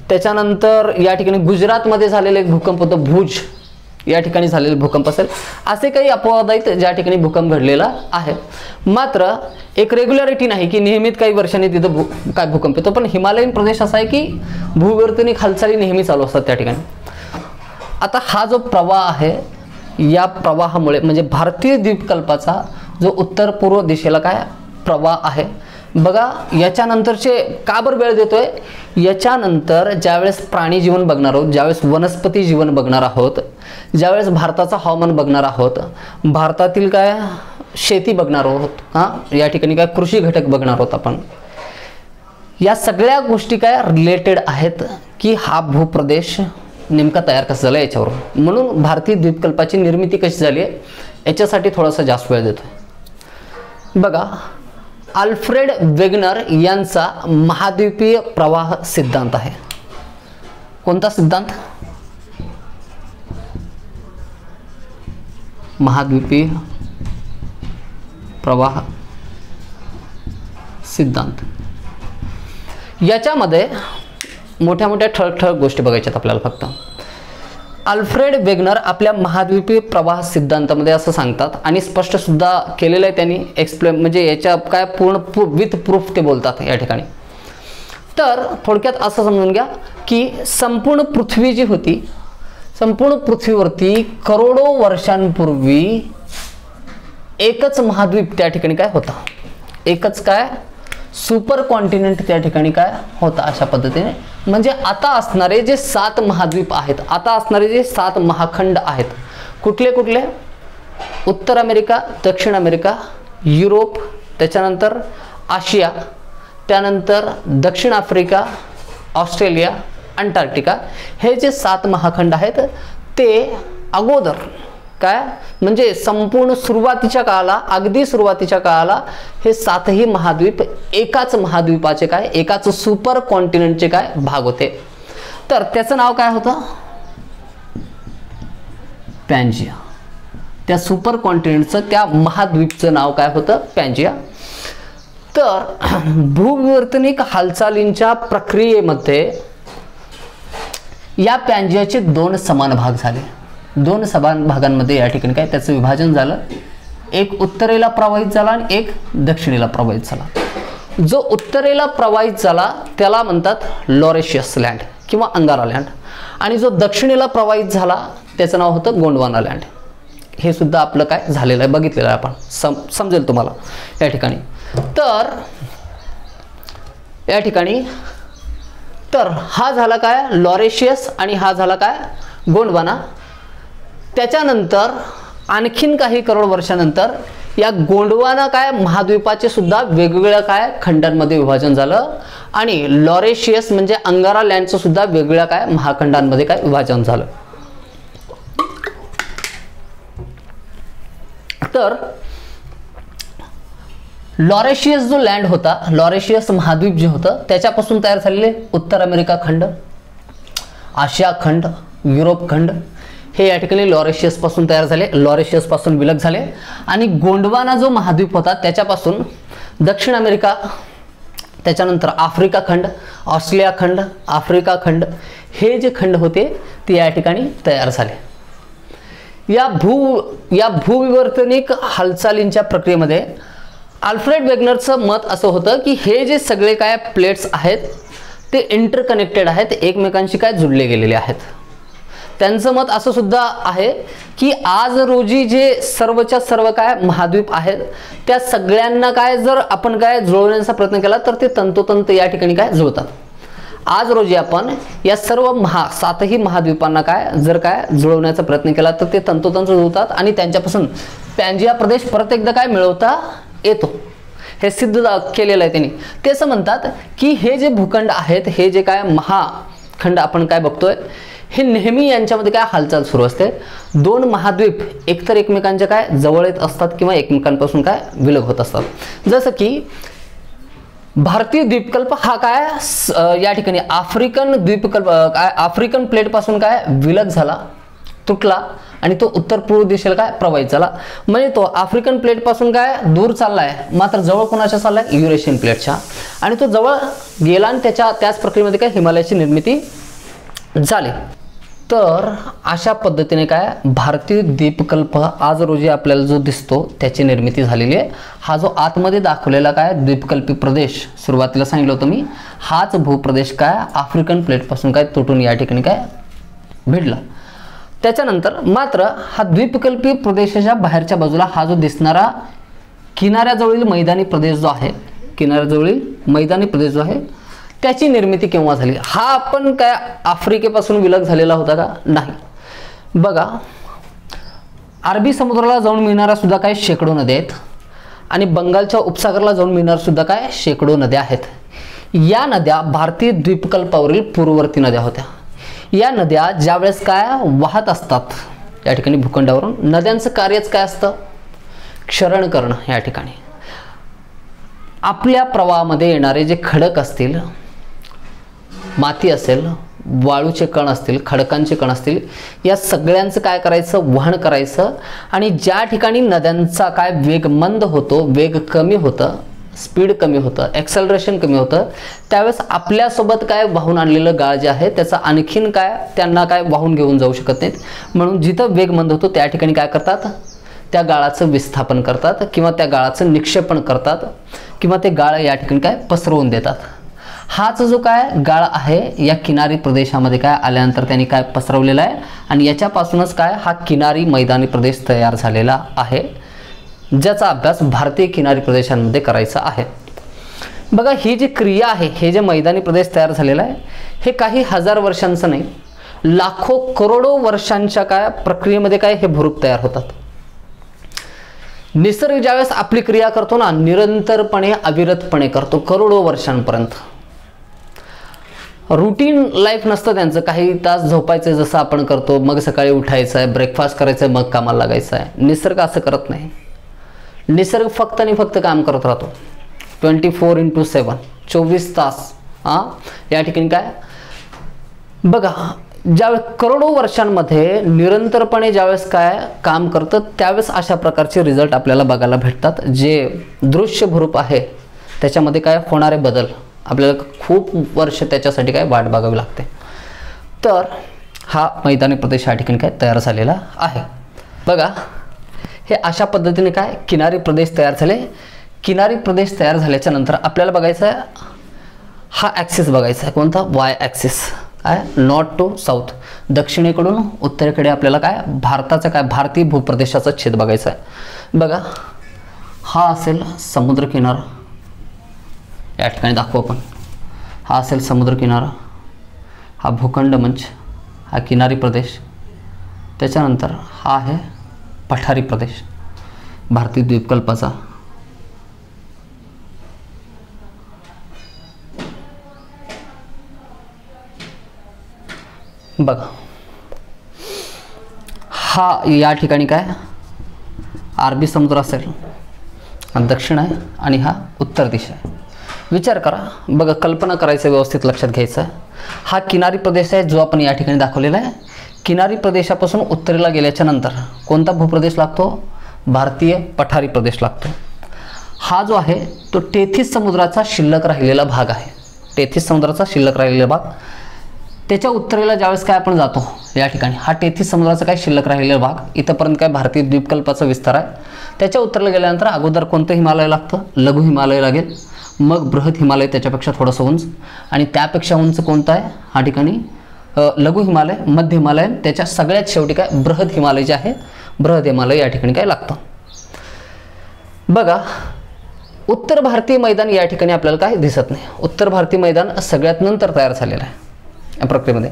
त्याच्यानंतर या ठिकाणी गुजरातमध्ये झालेलं एक भूकंप होतं भुज या ठिकाणी झालेलं भूकंप असेल असे काही अपवाद आहेत ज्या ठिकाणी भूकंप घडलेला आहे। मात्र एक रेग्युलरिटी नाही की नियमित काही वर्षांनी तिथं काय भूकंप येतो पण हिमालयीन प्रदेश असा आहे की भूविवर्तनिक हालचाली नेहमी चालू असतात त्या ठिकाणी। आता हा जो प्रवाह आहे या प्रवाहामुळे म्हणजे भारतीय द्वीपकल्पाचा जो उत्तर पूर्व दिशेला काय प्रवाह आहे बघा याच्यानंतरचे का बरं वेळ देतोय याच्यानंतर ज्यावेळेस प्राणी जीवन बघणार आहोत ज्यावेळेस वनस्पती जीवन बघणार आहोत ज्यावेळेस भारताचं हवामान बघणार आहोत भारतातील काय शेती बघणार आहोत हां या ठिकाणी काय कृषी घटक बघणार आहोत आपण या सगळ्या गोष्टी काय रिलेटेड आहेत की हा भूप्रदेश नेमका तयार कसा झाला याच्यावरून म्हणून भारतीय द्वीपकल्पाची निर्मिती कशी झाली आहे याच्यासाठी थोडासा जास्त वेळ देतोय। बघा अल्फ्रेड वेगनर यांचा महाद्वीपीय प्रवाह सिद्धांत आहे। कोणता सिद्धांत महाद्वीपीय प्रवाह सिद्धांत याच्यामध्ये मोठ्या मोठ्या ठळक गोष्टी बघायच्यात आपल्याला फक्त। अल्फ्रेड वेगनर आपल्या महाद्वीपीय प्रवाह सिद्धांतामध्ये असं सांगतात आणि स्पष्ट सुद्धा केलेलं आहे त्यांनी एक्सप्लेन म्हणजे याच्या काय पूर्ण विथ प्रूफ ते बोलतात या ठिकाणी। तर थोडक्यात असं समजून घ्या की संपूर्ण पृथ्वी जी होती संपूर्ण पृथ्वीवरती करोडो वर्षांपूर्वी एकच महाद्वीप त्या ठिकाणी काय होता एकच काय सुपर कॉन्टिनेंट त्या ठिकाणी काय होता अशा पद्धतीने म्हणजे आता असणारे जे 7 महाद्वीप आहेत आता असणारे जे 7 महाखंड आहेत कुठले कुठले उत्तर अमेरिका दक्षिण अमेरिका युरोप त्याच्यानंतर आशिया त्यानंतर दक्षिण आफ्रिका ऑस्ट्रेलिया, अंटार्क्टिका हे जे 7 महाखंड आहेत ते अगोदर काय म्हणजे संपूर्ण सुरुवातीच्या काळाला, अगदी सुरुवातीच्या काळाला हे 7ही महाद्वीप एकाच महाद्वीपाचे काय, एकाच सुपर कॉन्टिनेंटचे काय भाग होते. तर त्याचं नाव काय होतं, पॅन्जिया. त्या सुपर कॉन्टिनेंटचं, त्या महाद्वीपचं नाव काय होतं, पॅन्जिया. तर भूविवर्तनिक हालचालींच्या प्रक्रियेमध्ये या पॅन्जियाचे 2 समान भाग झाले. 2 समान भागांमध्ये या ठिकाणी काय त्याचं विभाजन झालं. एक उत्तरेला प्रवाहित झाला आणि एक दक्षिणेला प्रवाहित झाला. जो उत्तरेला प्रवाहित झाला त्याला म्हणतात लॉरेशियस लँड किंवा अंगारा लँड, आणि जो दक्षिणेला प्रवाहित झाला त्याचं नाव होतं गोंडवाना लँड. हे सुद्धा आपलं काय झालेलं आहे, बघितलेलं आहे आपण, समजेल तुम्हाला या ठिकाणी. तर या ठिकाणी तर हा झाला काय लॉरेशियस आणि हा झाला काय गोंडवाना. त्याच्यानंतर आणखीन काही करोड वर्षानंतर या गोंडवाना काय महाद्वीपाचे सुद्धा वेगवेगळ्या काय खंडांमध्ये विभाजन झालं आणि लॉरेशियस म्हणजे अंगारा लँडचं सुद्धा वेगवेगळ्या काय महाखंडांमध्ये काय विभाजन झालं. तर लॉरेशियस जो लँड होता, लॉरेशियस महाद्वीप जे होतं त्याच्यापासून तयार झालेले उत्तर अमेरिका खंड, आशिया खंड, युरोप खंड हे या ठिकाणी लॉरेशियस पासून तयार झाले, लॉरेशियस पासून विलग झाले. आणि गोंडवाना जो महाद्वीप होता त्याच्यापासून दक्षिण अमेरिका, त्याच्यानंतर आफ्रिका खंड, ऑस्ट्रेलिया खंड, आफ्रिका खंड हे जे खंड होते ते या ठिकाणी तयार झाले. या भूविवर्तनिक हालचालींच्या प्रक्रियेमध्ये अल्फ्रेड वेगनरचं मत असं होतं की हे जे सगळे काय प्लेट्स आहेत ते इंटरकनेक्टेड आहेत, एकमेकांशी काय जुळले गेलेले आहेत. त्यांचं मत असं सुद्धा आहे की आज रोजी जे सर्वच्या सर्व काय महाद्वीप आहेत त्या सगळ्यांना काय जर आपण काय जुळवण्याचा प्रयत्न केला तर ते तंतोतंत या ठिकाणी काय जुळतात. आज रोजी आपण या सर्व 7ही महाद्वीपांना काय जर काय जुळवण्याचा प्रयत्न केला तर ते तंतोतंत जुळतात आणि त्यांच्यापासून पॅन्जिया प्रदेश परत एकदा काय मिळवता येतो. हे सिद्ध केलेलं आहे त्यांनी. ते असं म्हणतात की हे जे भूखंड आहेत, हे जे काय महाखंड आपण काय बघतोय हे नेहमी यांच्यामध्ये काय हालचाल सुरू असते. 2 महाद्वीप एकतर एकमेकांच्या काय जवळ येत असतात किंवा एकमेकांपासून काय विलग होत असतात. जसं की भारतीय द्वीपकल्प हा काय या ठिकाणी आफ्रिकन द्वीपकल्प काय आफ्रिकन प्लेट पासून काय विलग झाला, तुटला आणि तो उत्तर पूर्व दिशेला काय प्रवाहित झाला. म्हणजे तो आफ्रिकन प्लेट पासून काय दूर चाललाय, मात्र जवळ कोणाच्या चाललाय, युरेशियन प्लेटच्या, आणि तो जवळ गेला आणि त्याच प्रक्रियेमध्ये काय हिमालयाची निर्मिती झाली. तर अशा पद्धतीने काय भारतीय द्वीपकल्प आज रोजी आपल्याला जो दिसतो त्याची निर्मिती झालेली आहे. हा जो आतमध्ये दाखवलेला काय द्वीपकल्पी प्रदेश सुरुवातीला सांगितलं होतं मी, हाच भूप्रदेश काय आफ्रिकन प्लेटपासून काय तुटून या ठिकाणी काय भिडला. त्याच्यानंतर मात्र हा द्वीपकल्पी प्रदेशाच्या बाहेरच्या बाजूला हा जो दिसणारा किनाऱ्याजवळील मैदानी प्रदेश जो आहे, किनाऱ्याजवळील मैदानी प्रदेश जो आहे त्याची निर्मिती केव्हा झाली. हा आपण काय आफ्रिकेपासून विलग झालेला होता का, नाही. बघा अरबी समुद्राला जाऊन मिळणारा सुद्धा काय शेकडो नद्या आहेत आणि बंगालच्या उपसागराला जाऊन मिळणारा सुद्धा काय शेकडो नद्या आहेत. या नद्या भारतीय द्वीपकल्पावरील पूर्ववर्ती नद्या होत्या. या नद्या ज्यावेळेस काय वाहत असतात या ठिकाणी भूखंडावरून, नद्यांचं कार्यच काय असतं, क्षरण करणं. या ठिकाणी आपल्या प्रवाहामध्ये येणारे जे खडक असतील, माती असेल, वाळूचे कण असतील, खडकांचे कण असतील, या सगळ्यांचं काय करायचं, वहन करायचं. आणि ज्या ठिकाणी नद्यांचा काय वेग मंद होतो, वेग कमी होतं, स्पीड कमी होतं, एक्सेलरेशन कमी होतं, त्यावेळेस आपल्यासोबत काय वाहून आणलेलं गाळ जे आहे त्याचा आणखीन काय त्यांना काय वाहून घेऊन जाऊ शकत नाहीत. म्हणून जिथं वेग मंद होतो त्या ठिकाणी काय करतात, त्या गाळाचं विस्थापन करतात किंवा त्या गाळाचं निक्षेपण करतात किंवा ते गाळ या ठिकाणी काय पसरवून देतात. हाच जो काय गाळ आहे या किनारी प्रदेशामध्ये काय आल्यानंतर त्यांनी काय पसरवलेला आहे आणि याच्यापासूनच काय हा किनारी मैदानी प्रदेश तयार झालेला आहे, ज्याचा अभ्यास भारतीय किनारी प्रदेशांमध्ये करायचा आहे. बघा ही जी क्रिया आहे, हे जे मैदानी प्रदेश तयार झालेला आहे हे काही हजार वर्षांचं नाही, लाखो करोडो वर्षांच्या काय प्रक्रियेमध्ये काय हे भूरूप तयार होतात. निसर्ग ज्यावेळेस आपली क्रिया करतो ना, निरंतरपणे अविरतपणे करतो, करोडो वर्षांपर्यंत. रुटीन लाईफ नसतं त्यांचं, काही तास झोपायचं जसं आपण करतो, मग सकाळी उठायचं आहे, ब्रेकफास्ट करायचं आहे, मग कामाला लागायचं आहे. निसर्ग असं करत नाही. निसर्ग फक्त आणि फक्त काम करत राहतो 24/7, 24 तास. या ठिकाणी काय बघा, ज्यावेळेस करोडो वर्षांमध्ये निरंतरपणे ज्यावेळेस काय काम करतं त्यावेळेस अशा प्रकारचे रिझल्ट आपल्याला बघायला भेटतात. जे दृश्यभूरूप आहे त्याच्यामध्ये काय होणारे बदल आपल्याला खूप वर्ष त्याच्यासाठी काय वाट बघावी लागते. तर हा मैदानी प्रदेश या ठिकाणी काय तयार झालेला आहे. बघा, हे अशा पद्धतीने काय किनारी प्रदेश तयार झाले. किनारी प्रदेश तयार झाल्याच्या नंतर आपल्याला बघायचं आहे, हा ॲक्सिस बघायचा आहे. कोणता? Y axis. काय? नॉर्थ टू साऊथ, दक्षिणेकडून उत्तरेकडे आपल्याला काय भारताचा काय भारतीय भूप्रदेशाचा छेद बघायचा आहे. बघा, हा असेल समुद्र किनारा, या ठिकाणी दाखवू आपण. हा असेल समुद्र किनारा, हा भूखंड मंच, हा किनारी प्रदेश. त्याच्यानंतर हा आहे पठारी प्रदेश भारतीय द्वीपकल्पाचा. बघा, हा या ठिकाणी काय अरबी समुद्र असेल, हा दक्षिण आहे आणि हा उत्तर दिशा आहे. विचार करा. बघा, कल्पना करायचं, व्यवस्थित लक्षात घ्यायचं. हा किनारी प्रदेश आहे जो आपण या ठिकाणी दाखवलेला आहे. किनारी प्रदेशापासून उत्तरेला गेल्याच्या नंतर कोणता भूप्रदेश लागतो? भारतीय पठारी प्रदेश लागतो. हा जो आहे तो टेथिस समुद्राचा शिल्लक राहिलेला भाग आहे. टेथिस समुद्राचा शिल्लक राहिलेला भाग. त्याच्या उत्तरेला ज्यावेळेस काय आपण जातो या ठिकाणी, हा टेथिस समुद्राचा काय शिल्लक राहिलेला भाग, इथंपर्यंत काय भारतीय द्वीपकल्पाचा विस्तार आहे. त्याच्या उत्तरेला गेल्यानंतर अगोदर कोणतं हिमालय लागतं? लघु हिमालय लागेल, मग बृहत हिमालय त्याच्यापेक्षा थोडंसं उंच, आणि त्यापेक्षा उंच कोणतं आहे? हा ठिकाणी लघु हिमालय, मध्य हिमालय, त्याच्या सगळ्यात शेवटी काय बृहत हिमालय जे आहे, बृहत हिमालय या ठिकाणी काय लागतं. बघा, उत्तर भारतीय मैदान या ठिकाणी आपल्याला काय दिसत नाही. उत्तर भारतीय मैदान सगळ्यात नंतर तयार झालेलं आहे या प्रक्रियेमध्ये.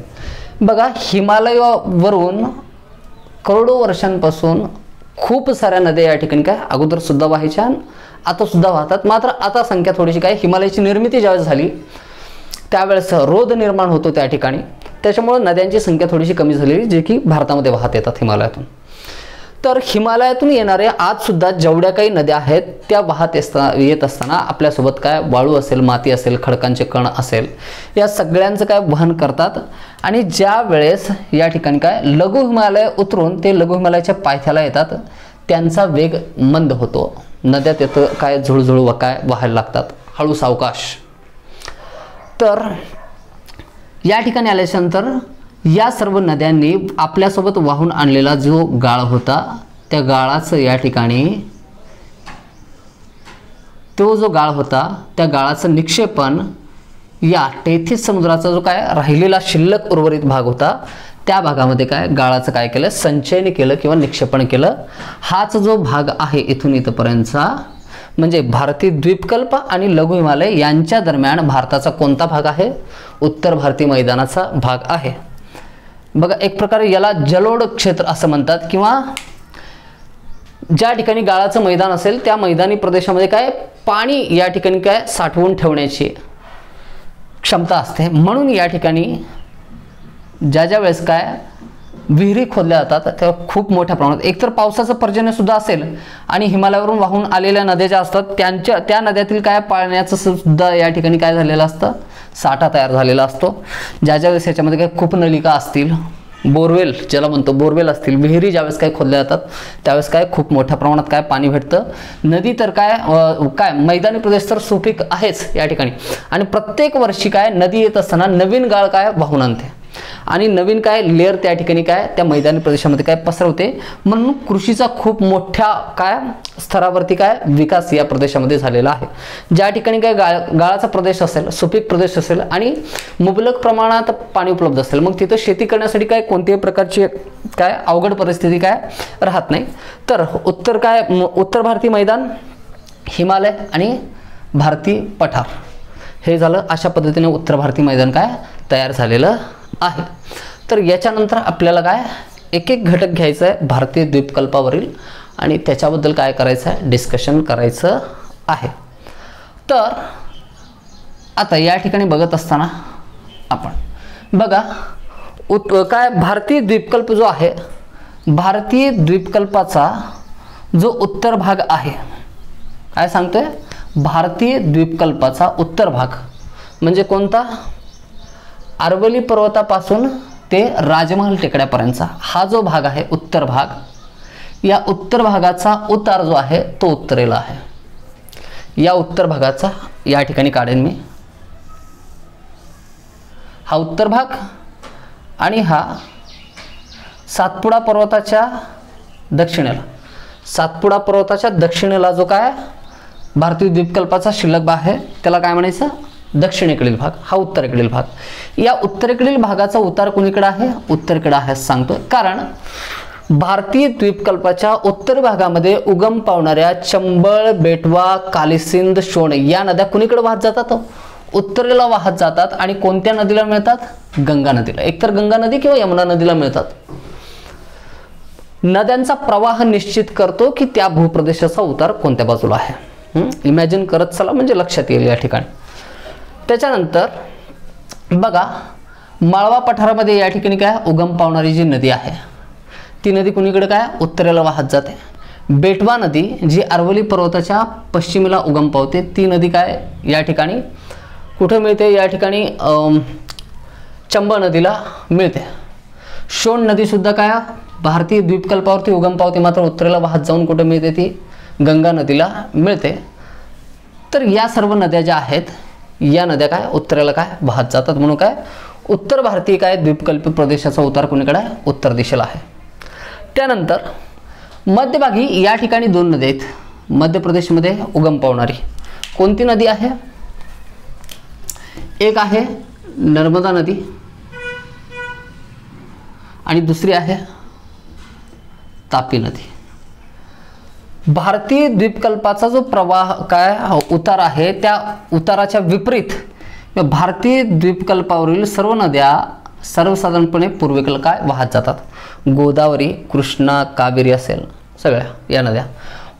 बघा, हिमालयावरून करोडो वर्षांपासून खूप साऱ्या नद्या या ठिकाणी काय अगोदर सुद्धा व्हायच्या, आता सुद्धा वाहतात. मात्र आता संख्या थोडीशी काय, हिमालयाची निर्मिती ज्यावेळेस झाली त्यावेळेस रोध निर्माण होतो त्या ठिकाणी, त्याच्यामुळे नद्यांची संख्या थोडीशी कमी झालेली, जे की भारतामध्ये वाहत येतात हिमालयातून. तर हिमालयातून येणारे आज सुद्धा जेवढ्या काही नद्या आहेत त्या वाहत येत असताना आपल्यासोबत काय वाळू असेल, माती असेल, खडकांचे कण असेल, या सगळ्यांचं काय वहन करतात. आणि ज्या वेळेस या ठिकाणी काय लघु हिमालय उतरून ते लघु हिमालयाच्या पायथ्याला येतात, त्यांचा वेग मंद होतो. नद्या तिथं काय झुळझुळ काय वाहायला लागतात, हळू सावकाश. तर या ठिकाणी आल्याच्यानंतर या सर्व नद्यांनी आपल्यासोबत वाहून आणलेला जो गाळ होता, त्या गाळाचं या ठिकाणी तो जो गाळ होता त्या गाळाचं निक्षेपण या टेथिस समुद्राचा जो काय राहिलेला शिल्लक उर्वरित भाग होता त्या भागामध्ये काय गाळाचं काय केलं, संचयन केलं किंवा निक्षेपण केलं. हाच जो भाग आहे इथून इथपर्यंतचा, म्हणजे भारतीय द्वीपकल्प आणि लघु हिमालय यांच्या दरम्यान भारताचा कोणता भाग आहे? उत्तर भारतीय मैदानाचा भाग आहे. बघा, एक प्रकारे याला जलोढ क्षेत्र असं म्हणतात, किंवा ज्या ठिकाणी गाळाचं मैदान असेल त्या मैदानी प्रदेशामध्ये काय पाणी या ठिकाणी काय साठवून ठेवण्याची क्षमता असते. म्हणून या ठिकाणी ज्या वेळेस काय विहिरी खोदल्या जातात तेव्हा खूप मोठ्या प्रमाणात एकतर पावसाचं पर्जन्य सुद्धा असेल आणि हिमालयावरून वाहून आलेल्या नद्या ज्या असतात त्या नद्यातील काय पाण्याचं सुद्धा या ठिकाणी काय झालेलं असतं, साठा तयार झालेला असतो. ज्या वेळेस याच्यामध्ये काय कूपनलिका असतील, बोरवेल ज्याला म्हणतो बोरवेल असतील, विहिरी ज्यावेळेस काय खोदल्या जातात त्यावेळेस काय खूप मोठ्या प्रमाणात काय पाणी भेटतं. नदी तर काय मैदानी प्रदेश तर सुपीक आहेच या ठिकाणी, आणि प्रत्येक वर्षी काय नदी येत असताना नवीन गाळ काय वाहून आणते आणि नवीन काय लेअर त्या ठिकाणी काय त्या मैदानी प्रदेशामध्ये काय पसरवते. म्हणून कृषीचा खूप मोठ्या काय स्तरावरती काय विकास या प्रदेशामध्ये झालेला आहे. ज्या ठिकाणी काय गाळाचा प्रदेश असेल, सुपीक प्रदेश असेल आणि मुबलक प्रमाणात पाणी उपलब्ध असेल, मग तिथं शेती करण्यासाठी काय कोणत्याही प्रकारची काय अवघड परिस्थिती काय राहत नाही. तर उत्तर भारतीय मैदान, हिमालय आणि भारतीय पठार हे झालं. अशा पद्धतीने उत्तर भारतीय मैदान काय तयार झालेलं आहे. तर याच्यानंतर आपल्याला काय एक एक घटक घ्यायचा आहे भारतीय द्वीपकल्पावरील आणि त्याच्याबद्दल काय करायचं आहे, डिस्कशन करायचं आहे. तर आता या ठिकाणी बघत असताना आपण बघा काय भारतीय द्वीपकल्प जो आहे, भारतीय द्वीपकल्पाचा जो उत्तर भाग आहे, काय सांगतोय, भारतीय द्वीपकल्पाचा उत्तर भाग म्हणजे कोणता, अरवली पर्वतापासून ते राजमहल टेकड्यापर्यंतचा हा जो भाग आहे उत्तर भाग, या उत्तर भागाचा उतार जो आहे तो उत्तरेला आहे. या उत्तर भागाचा या ठिकाणी काढेन मी, हा उत्तर भाग आणि हा सातपुडा पर्वताच्या दक्षिणेला, सातपुडा पर्वताच्या दक्षिणेला जो काय भारतीय द्वीपकल्पाचा शिल्लक भाग आहे त्याला काय म्हणायचं, दक्षिणेकडील भाग, हा उत्तरेकडील भाग. या उत्तरेकडील भागाचा उतार कोणीकडे आहे, उत्तरेकडे आहे सांगतोय, कारण भारतीय द्वीपकल्पाच्या उत्तर भागामध्ये उगम पावणाऱ्या चंबळ, बेटवा, कालीसिंध, शोण या नद्या कुणीकडे वाहत जातात, उत्तरेला वाहत जातात. आणि कोणत्या नदीला मिळतात, गंगा नदीला, एकतर गंगा नदी किंवा यमुना नदीला मिळतात. नद्यांचा प्रवाह निश्चित करतो की त्या भूप्रदेशाचा उतार कोणत्या बाजूला आहे. इमॅजिन करत चला म्हणजे लक्षात येईल या ठिकाणी. त्याच्यानंतर बघा माळवा पठारामध्ये या ठिकाणी काय उगम पावणारी जी नदी आहे ती नदी कुणीकडे काय उत्तरेला वाहत जाते. बेटवा नदी जी अरवली पर्वताच्या पश्चिमेला उगम पावते ती नदी काय या ठिकाणी कुठे मिळते, या ठिकाणी चंबळ नदीला मिळते. शोण नदी सुद्धा काय भारतीय द्वीपकल्पावरती उगम पावते, मात्र उत्तरेला वाहत जाऊन कुठे मिळते, ती गंगा नदीला मिळते. तर या सर्व नद्या ज्या आहेत या नद्या काय उत्तरेला काय वाहत जातात, म्हणून काय उत्तर भारतीय काय द्वीपकल्पीय प्रदेशाचा उतार कोणीकडे आहे, उत्तर दिशेला आहे. त्यानंतर मध्यभागी या ठिकाणी दोन नद्या आहेत, मध्य प्रदेशमध्ये उगम पावणारी कोणती नदी आहे, एक आहे नर्मदा नदी आणि दुसरी आहे तापी नदी. भारतीय द्वीपकल्पाचा जो प्रवाह काय उतार आहे त्या उताराच्या विपरीत भारतीय द्वीपकल्पावरील सर्व नद्या सर्वसाधारणपणे पूर्वेकडे काय वाहत जातात. गोदावरी, कृष्णा, कावेरी असेल सगळ्या या नद्या.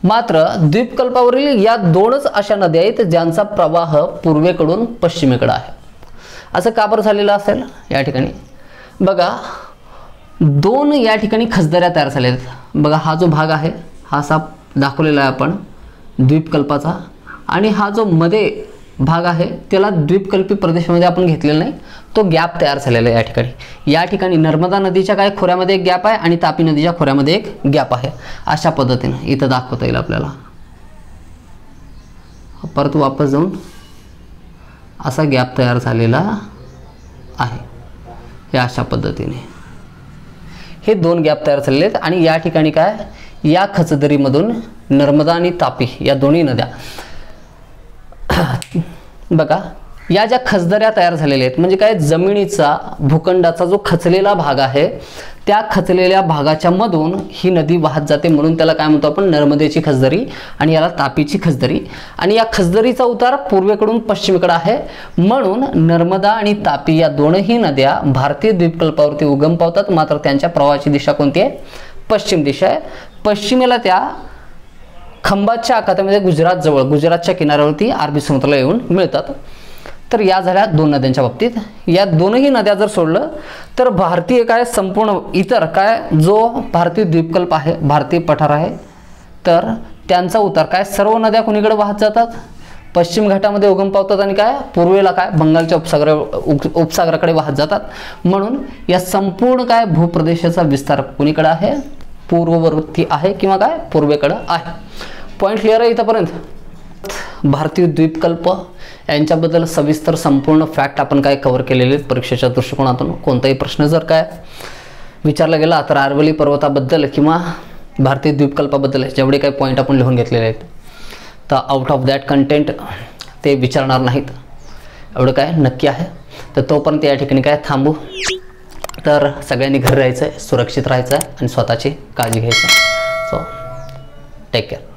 मात्र द्वीपकल्पावरील या दोनच अशा नद्या आहेत ज्यांचा प्रवाह पूर्वेकडून पश्चिमेकडे आहे. असं का बरं झालेलं असेल, या ठिकाणी बघा दोन या ठिकाणी खचदऱ्या तयार झाल्या आहेत. बघा हा जो भाग आहे हा असा दाखवलेला आहे आपण द्वीपकल्पाचा, आणि हा जो मध्ये भाग आहे त्याला द्वीपकल्पी प्रदेशामध्ये आपण घेतलेला नाही, तो गॅप तयार झालेला आहे. या ठिकाणी या ठिकाणी नर्मदा नदीच्या काय खोऱ्यामध्ये एक गॅप आहे आणि तापी नदीच्या खोऱ्यामध्ये एक गॅप आहे. अशा पद्धतीने इथं दाखवता येईल आपल्याला. परत वापस जाऊन असा गॅप तयार झालेला आहे. हे अशा पद्धतीने हे दोन गॅप तयार झालेले आहेत. आणि या ठिकाणी काय या खचदरीमधून नर्मदा आणि तापी या दोन्ही नद्या बघा या ज्या खचदऱ्या तयार झालेल्या आहेत म्हणजे काय जमिनीचा भूखंडाचा जो खचलेला भाग आहे त्या खचलेल्या भागाच्या मधून ही नदी वाहत जाते, म्हणून त्याला काय म्हणतो आपण नर्मदेची खचदरी आणि याला तापीची खचदरी. आणि या खचदरीचा उतार पूर्वेकडून पश्चिमेकडे आहे, म्हणून नर्मदा आणि तापी या दोनही नद्या भारतीय द्वीपकल्पावरती उगम पावतात, मात्र त्यांच्या प्रवाहाची दिशा कोणती आहे, पश्चिम दिशा आहे. पश्चिमेला त्या खंबातच्या आखातामध्ये गुजरात जवळ गुजरातच्या किनाऱ्यावरती अरबी समुद्राला येऊन मिळतात. तर या झाल्या दोन नद्यांच्या बाबतीत. या दोनही नद्या जर सोडलं तर भारतीय काय संपूर्ण इतर काय जो भारतीय द्वीपकल्प आहे भारतीय पठार आहे तर त्यांचा उतार काय सर्व नद्या कुणीकडे वाहत जातात, पश्चिम घाटामध्ये उगम पावतात आणि काय पूर्वेला काय बंगालच्या उपसागराकडे वाहत जातात. म्हणून या संपूर्ण काय भूप्रदेशाचा विस्तार कुणीकडे आहे, पूर्ववर्ती आहे किंवा काय पूर्वेकडे आहे. पॉइंट क्लिअर आहे इथपर्यंत. भारतीय द्वीपकल्प यांच्याबद्दल सविस्तर संपूर्ण फॅक्ट आपण काय कव्हर केलेले परीक्षेच्या दृष्टिकोनातून. कोणताही प्रश्न जर काय विचारला गेला तर अरवली पर्वताबद्दल किंवा भारतीय द्वीपकल्पाबद्दल जेवढे काही पॉईंट आपण लिहून घेतलेले आहेत तर आउट ऑफ दॅट कंटेंट ते विचारणार नाहीत एवढं काय नक्की आहे. तर तोपर्यंत या ठिकाणी काय थांबू. तर सगळ्यांनी घरी राहायचं आहे, सुरक्षित राहायचं आहे आणि स्वतःची काळजी घ्यायची आहे. So take care.